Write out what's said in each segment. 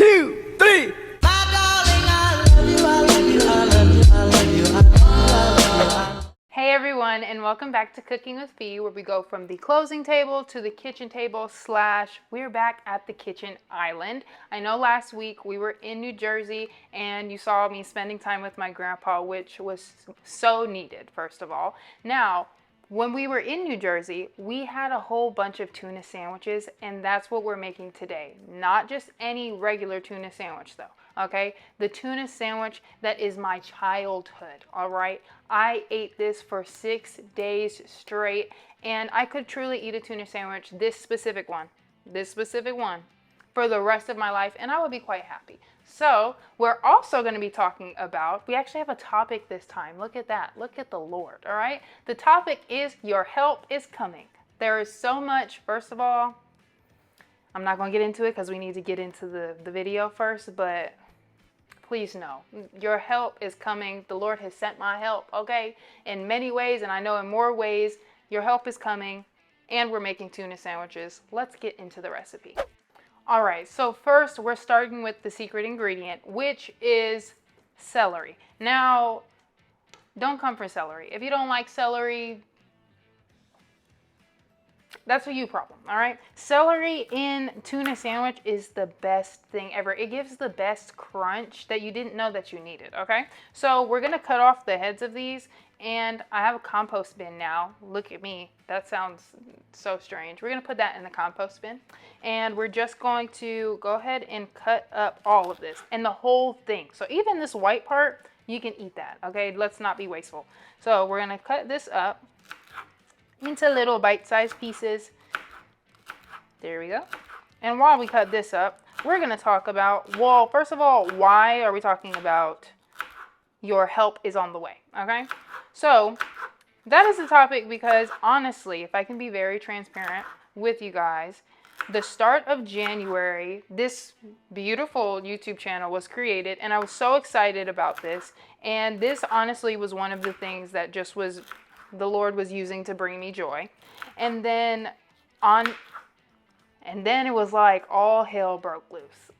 2, 3. Hey everyone, and welcome back to Cooking with Fee, where we go from the closing table to the kitchen table / we're back at the kitchen island. I know last week we were in New Jersey and you saw me spending time with my grandpa, which was so needed, first of all. Now, when we were in New Jersey, we had a whole bunch of tuna sandwiches, and that's what we're making today. Not just any regular tuna sandwich though. Okay, the tuna sandwich that is my childhood. All right, I ate this for 6 days straight, and I could truly eat a tuna sandwich, this specific one, for the rest of my life, and I would be quite happy. So we're also going to be talking about, we actually have a topic this time. Look at that. Look at the Lord. All right, the topic is your help is coming. There is so much. First of all, I'm not going to get into it because we need to get into the video first, but please know, your help is coming. The Lord has sent my help, okay? In many ways, and I know in more ways, your help is coming, and we're making tuna sandwiches. Let's get into the recipe. All right, so first we're starting with the secret ingredient, which is celery. Now, don't come for celery. If you don't like celery, that's a you problem, all right? Celery in tuna sandwich is the best thing ever. It gives the best crunch that you didn't know that you needed, okay? So we're gonna cut off the heads of these, and I have a compost bin now. Look at me, that sounds so strange. We're gonna put that in the compost bin, and we're just going to go ahead and cut up all of this, and the whole thing. So even this white part, you can eat that, okay? Let's not be wasteful. So we're gonna cut this up into little bite-sized pieces. There we go. And while we cut this up, we're going to talk about, well, first of all, why are we talking about your help is on the way, okay? So that is the topic because honestly, if I can be very transparent with you guys, the start of January, this beautiful YouTube channel was created, and I was so excited about this. And this honestly was one of the things that just was the Lord was using to bring me joy. And then it was like all hell broke loose.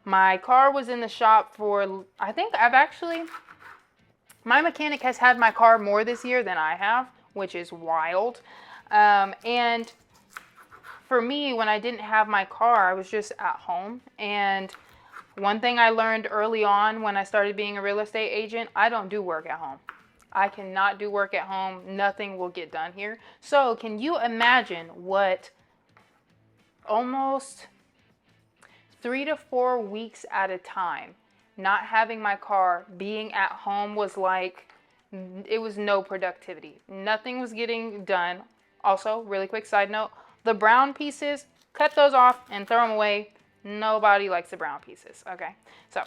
My car was in the shop for, I think my mechanic has had my car more this year than I have, which is wild. And for me, when I didn't have my car, I was just at home. And one thing I learned early on when I started being a real estate agent, I don't do work at home. I cannot do work at home. Nothing will get done here. So can you imagine what almost 3 to 4 weeks at a time, not having my car, being at home was like, it was no productivity. Nothing was getting done. Also, really quick side note, the brown pieces, cut those off and throw them away. Nobody likes the brown pieces, okay? So,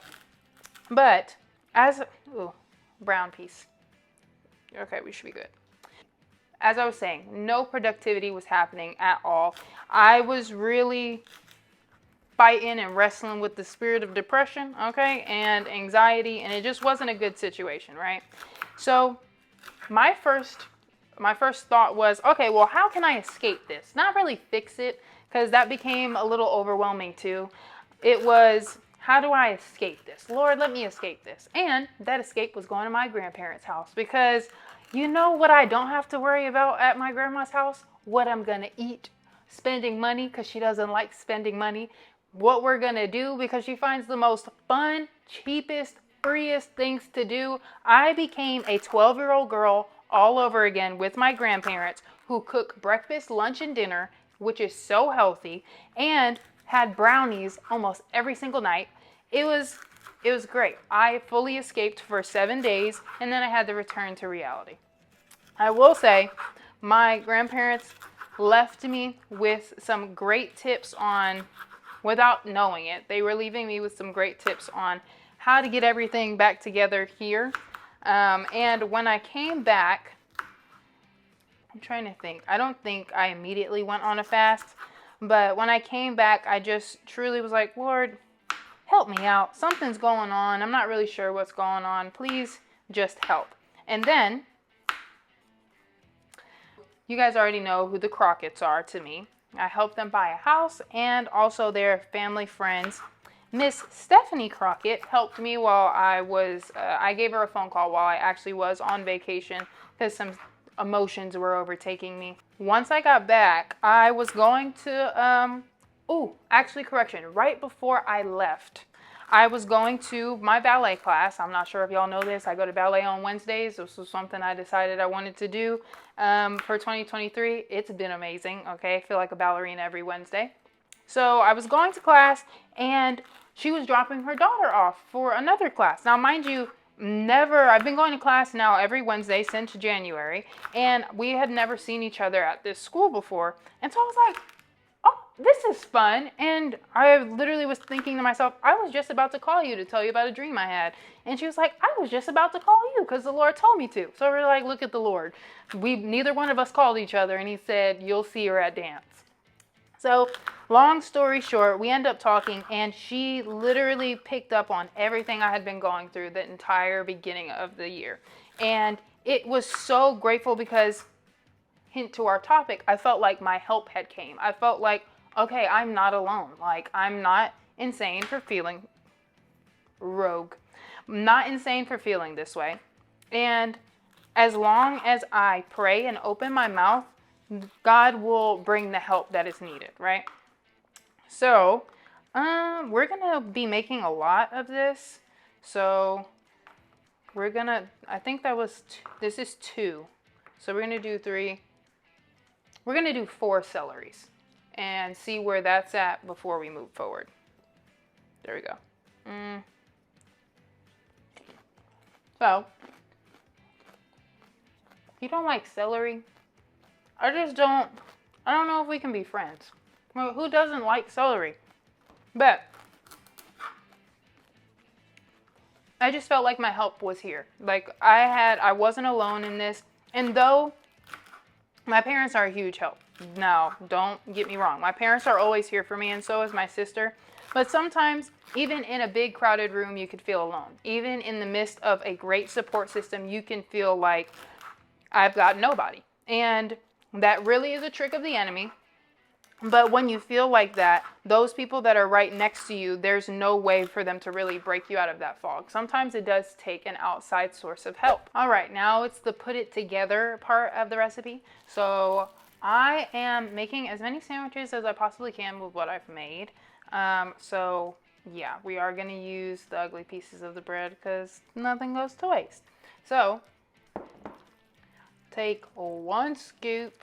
but brown piece. Okay, we should be good. As I was saying, no productivity was happening at all. I was really fighting and wrestling with the spirit of depression, okay, and anxiety, and it just wasn't a good situation, right? So, my first thought was, okay, well, how can I escape this? Not really fix it, because that became a little overwhelming too. It was, how do I escape this? Lord, let me escape this. And that escape was going to my grandparents' house, because you know what I don't have to worry about at my grandma's house? What I'm going to eat, spending money, because she doesn't like spending money, what we're going to do, because she finds the most fun, cheapest, freest things to do. I became a 12-year-old girl all over again with my grandparents who cook breakfast, lunch, and dinner, which is so healthy, and had brownies almost every single night. It was great. I fully escaped for 7 days, and then I had to return to reality. I will say, my grandparents left me with some great tips on, without knowing it, they were leaving me with some great tips on how to get everything back together here. And when I came back, I'm trying to think. I don't think I immediately went on a fast, but when I came back, I just truly was like, Lord, help me out. Something's going on. I'm not really sure what's going on. Please just help. And then, you guys already know who the Crockett's are to me. I helped them buy a house, and also their family friends. Miss Stephanie Crockett helped me while I gave her a phone call while I actually was on vacation because some emotions were overtaking me. Once I got back, I was going to, correction, right before I left, I was going to my ballet class. I'm not sure if y'all know this. I go to ballet on Wednesdays. This was something I decided I wanted to do for 2023. It's been amazing, okay? I feel like a ballerina every Wednesday. So I was going to class, and she was dropping her daughter off for another class. Now, mind you, I've been going to class now every Wednesday since January, and we had never seen each other at this school before. And so I was like, oh, this is fun. And I literally was thinking to myself, I was just about to call you to tell you about a dream I had. And she was like, I was just about to call you because the Lord told me to. So we're like, look at the Lord. Neither one of us called each other, and he said, you'll see her at dance. So long story short, we end up talking, and she literally picked up on everything I had been going through the entire beginning of the year. And it was so grateful because, hint to our topic, I felt like my help had came. I felt like, okay, I'm not alone. Like, I'm not insane for feeling rogue. I'm not insane for feeling this way. And as long as I pray and open my mouth, God will bring the help that is needed, right? So, we're going to be making a lot of this. So, I think this is 2. So, we're going to do 3. We're going to do 4 celeries and see where that's at before we move forward. There we go. So, you don't like celery? I don't know if we can be friends. Well, who doesn't like celery? But I just felt like my help was here. Like I wasn't alone in this. And though my parents are a huge help. Now, don't get me wrong. My parents are always here for me, and so is my sister. But sometimes, even in a big crowded room, you could feel alone. Even in the midst of a great support system, you can feel like I've got nobody. And that really is a trick of the enemy. But when you feel like that, those people that are right next to you, there's no way for them to really break you out of that fog. Sometimes it does take an outside source of help. All right, now it's the put it together part of the recipe. So I am making as many sandwiches as I possibly can with what I've made. So yeah, we are going to use the ugly pieces of the bread because nothing goes to waste. So take 1 scoop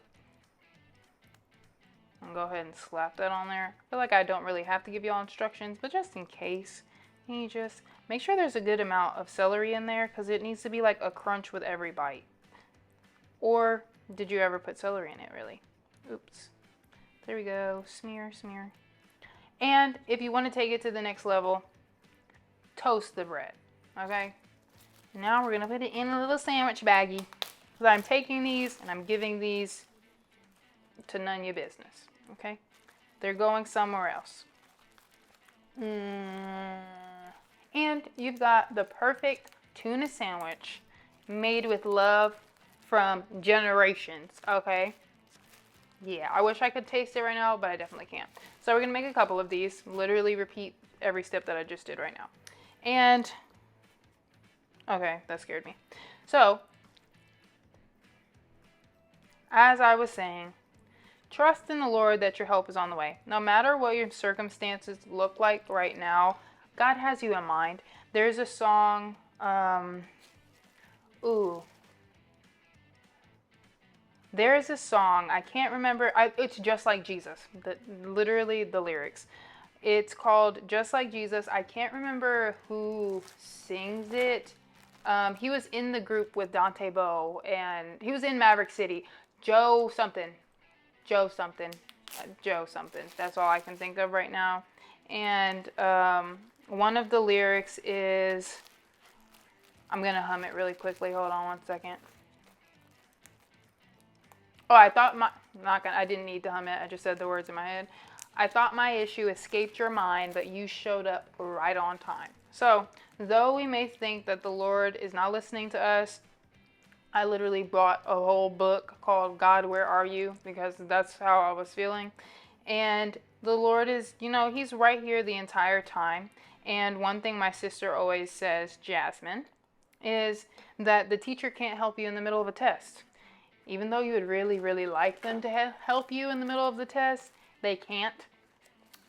and go ahead and slap that on there. I feel like I don't really have to give y'all instructions, but just in case, you just make sure there's a good amount of celery in there because it needs to be like a crunch with every bite. Or did you ever put celery in it, really? Oops. There we go. Smear, smear. And if you want to take it to the next level, toast the bread. Okay? Now we're going to put it in a little sandwich baggie. So I'm taking these and I'm giving these to none of your business. Okay? They're going somewhere else. And you've got the perfect tuna sandwich made with love from generations. Okay? Yeah, I wish I could taste it right now, but I definitely can't. So we're going to make a couple of these. Literally repeat every step that I just did right now. And, okay, that scared me. So, as I was saying, trust in the Lord that your help is on the way. No matter what your circumstances look like right now, God has you in mind. There's a song, there's a song, I can't remember, it's Just Like Jesus, literally the lyrics. It's called Just Like Jesus. I can't remember who sings it. He was in the group with Dante Bowe, and he was in Maverick City. Joe something. That's all I can think of right now. And one of the lyrics is, I'm going to hum it really quickly. Hold on 1 second. Oh, I didn't need to hum it. I just said the words in my head. I thought my issue escaped your mind, but you showed up right on time. So, though we may think that the Lord is not listening to us, I literally bought a whole book called God, Where Are You? Because that's how I was feeling. And the Lord is, He's right here the entire time. And one thing my sister always says, Jasmine, is that the teacher can't help you in the middle of a test. Even though you would really, really like them to help you in the middle of the test, they can't.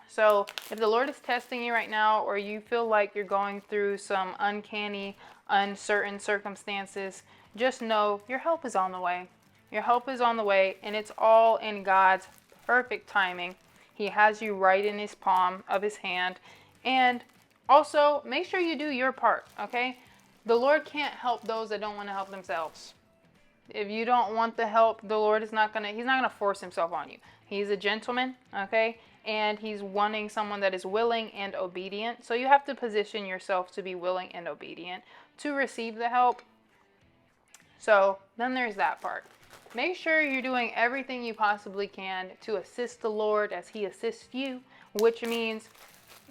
So if the Lord is testing you right now, or you feel like you're going through some uncanny, uncertain circumstances, just know your help is on the way. Your help is on the way, and it's all in God's perfect timing. He has you right in his palm of his hand. And also, make sure you do your part, okay? The Lord can't help those that don't want to help themselves. If you don't want the help, the Lord is he's not gonna force himself on you. He's a gentleman, okay? And he's wanting someone that is willing and obedient. So you have to position yourself to be willing and obedient to receive the help. So then there's that part. Make sure you're doing everything you possibly can to assist the Lord as he assists you, which means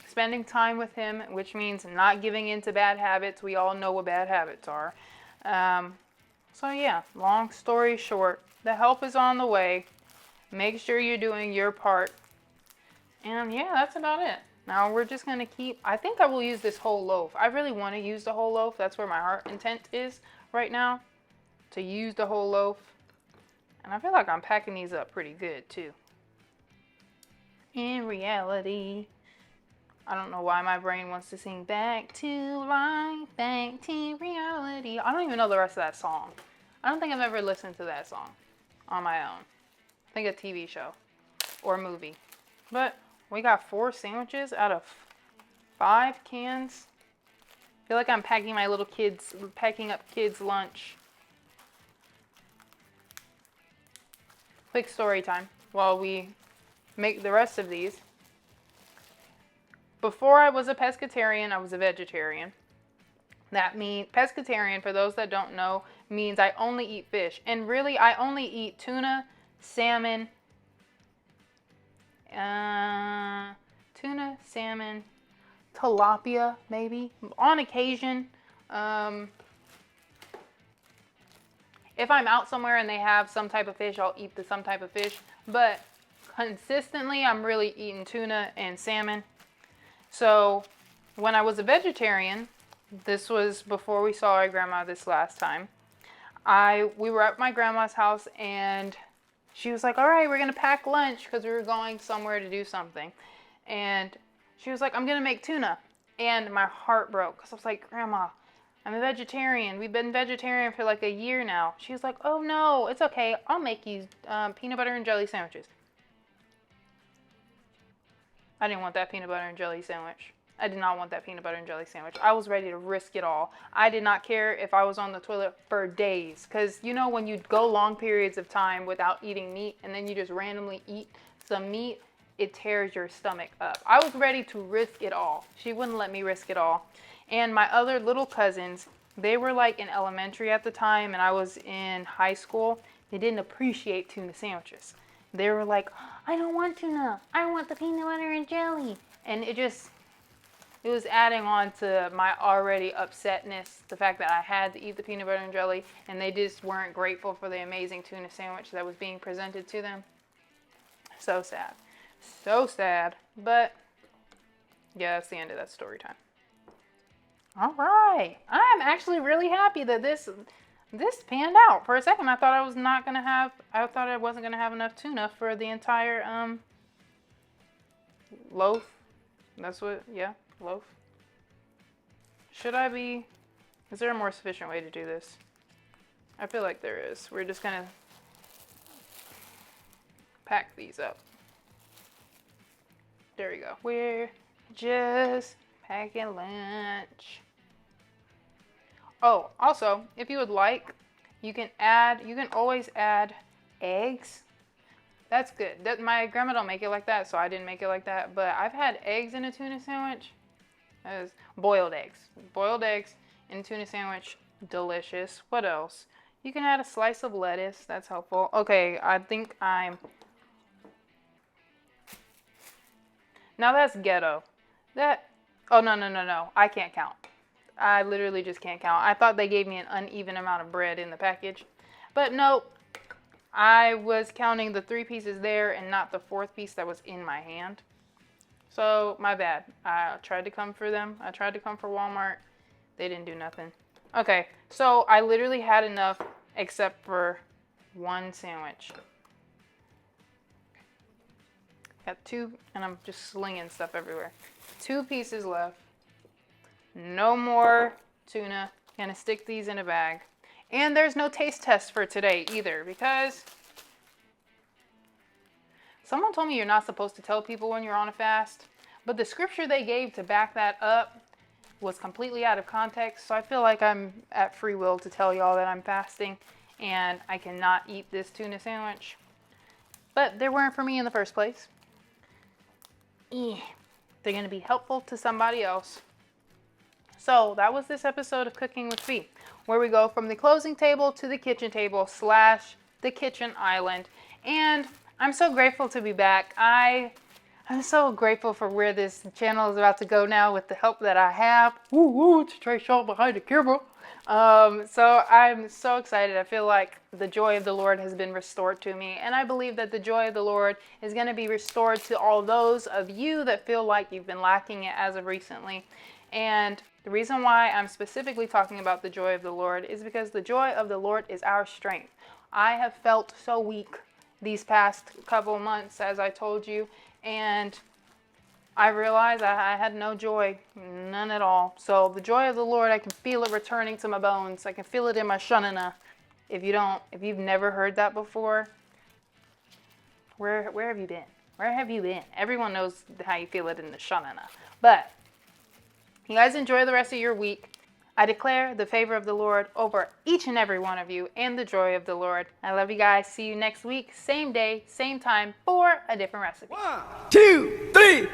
spending time with him, which means not giving in to bad habits. We all know what bad habits are. So yeah, long story short, the help is on the way. Make sure you're doing your part. And yeah, that's about it. Now we're just going to I think I will use this whole loaf. I really want to use the whole loaf. That's where my heart intent is right now, to use the whole loaf. And I feel like I'm packing these up pretty good too. In reality, I don't know why my brain wants to sing back to life, back to reality. I don't even know the rest of that song. I don't think I've ever listened to that song on my own. I think a TV show or movie. But we got 4 sandwiches out of 5 cans. I feel like I'm packing up kids' lunch. Quick story time while we make the rest of these. Before I was a pescatarian, I was a vegetarian. That means, pescatarian, for those that don't know, means I only eat fish. And really, I only eat tuna, salmon, tilapia, maybe, on occasion. If I'm out somewhere and they have some type of fish, I'll eat some type of fish. But consistently, I'm really eating tuna and salmon. So when I was a vegetarian, this was before we saw our grandma this last time, we were at my grandma's house and she was like, all right, we're going to pack lunch because we were going somewhere to do something. And she was like, I'm going to make tuna. And my heart broke because I was like, Grandma, I'm a vegetarian. We've been vegetarian for like a year now. She was like, oh no, it's okay. I'll make you peanut butter and jelly sandwiches. I didn't want that peanut butter and jelly sandwich. I did not want that peanut butter and jelly sandwich. I was ready to risk it all. I did not care if I was on the toilet for days. Because, when you go long periods of time without eating meat and then you just randomly eat some meat, it tears your stomach up. I was ready to risk it all. She wouldn't let me risk it all. And my other little cousins, they were like in elementary at the time and I was in high school. They didn't appreciate tuna sandwiches. They were like, I don't want tuna. I want the peanut butter and jelly. And it was adding on to my already upsetness, the fact that I had to eat the peanut butter and jelly, and they just weren't grateful for the amazing tuna sandwich that was being presented to them. So sad. So sad. But, yeah, that's the end of that story time. All right. I'm actually really happy that this panned out. For a second, I thought I wasn't going to have enough tuna for the entire loaf. Loaf. Is there a more sufficient way to do this? I feel like there is. We're just going to pack these up. There we go. We're just packing lunch. Oh, also, if you would like, you can always add eggs. That's good. My grandma don't make it like that, so I didn't make it like that. But I've had eggs in a tuna sandwich. That is boiled eggs. Boiled eggs in a tuna sandwich. Delicious. What else? You can add a slice of lettuce. That's helpful. Okay, I think now that's ghetto. Oh, no. I can't count. I literally just can't count. I thought they gave me an uneven amount of bread in the package. But no, I was counting the 3 pieces there and not the 4th piece that was in my hand. So, my bad. I tried to come for them. I tried to come for Walmart. They didn't do nothing. Okay, so I literally had enough except for one sandwich. Got 2, and I'm just slinging stuff everywhere. 2 pieces left. No more tuna. Gonna stick these in a bag. And there's no taste test for today either, because someone told me you're not supposed to tell people when you're on a fast, but the scripture they gave to back that up was completely out of context, so I feel like I'm at free will to tell y'all that I'm fasting and I cannot eat this tuna sandwich. But they weren't for me in the first place. They're going to be helpful to somebody else. So that was this episode of Cooking with Fee, where we go from the closing table to the kitchen table / the kitchen island. And I'm so grateful to be back. I'm so grateful for where this channel is about to go now with the help that I have. Woo woo, it's Trey Shaw behind the camera. So I'm so excited. I feel like the joy of the Lord has been restored to me. And I believe that the joy of the Lord is going to be restored to all those of you that feel like you've been lacking it as of recently. And the reason why I'm specifically talking about the joy of the Lord is because the joy of the Lord is our strength. I have felt so weak these past couple months, as I told you, and I realized I had no joy, none at all. So the joy of the Lord, I can feel it returning to my bones. I can feel it in my shanana. If you've never heard that before, where have you been? Where have you been? Everyone knows how you feel it in the shanana. But you guys enjoy the rest of your week. I declare the favor of the Lord over each and every one of you and the joy of the Lord. I love you guys. See you next week, same day, same time, for a different recipe. 1, 2, 3.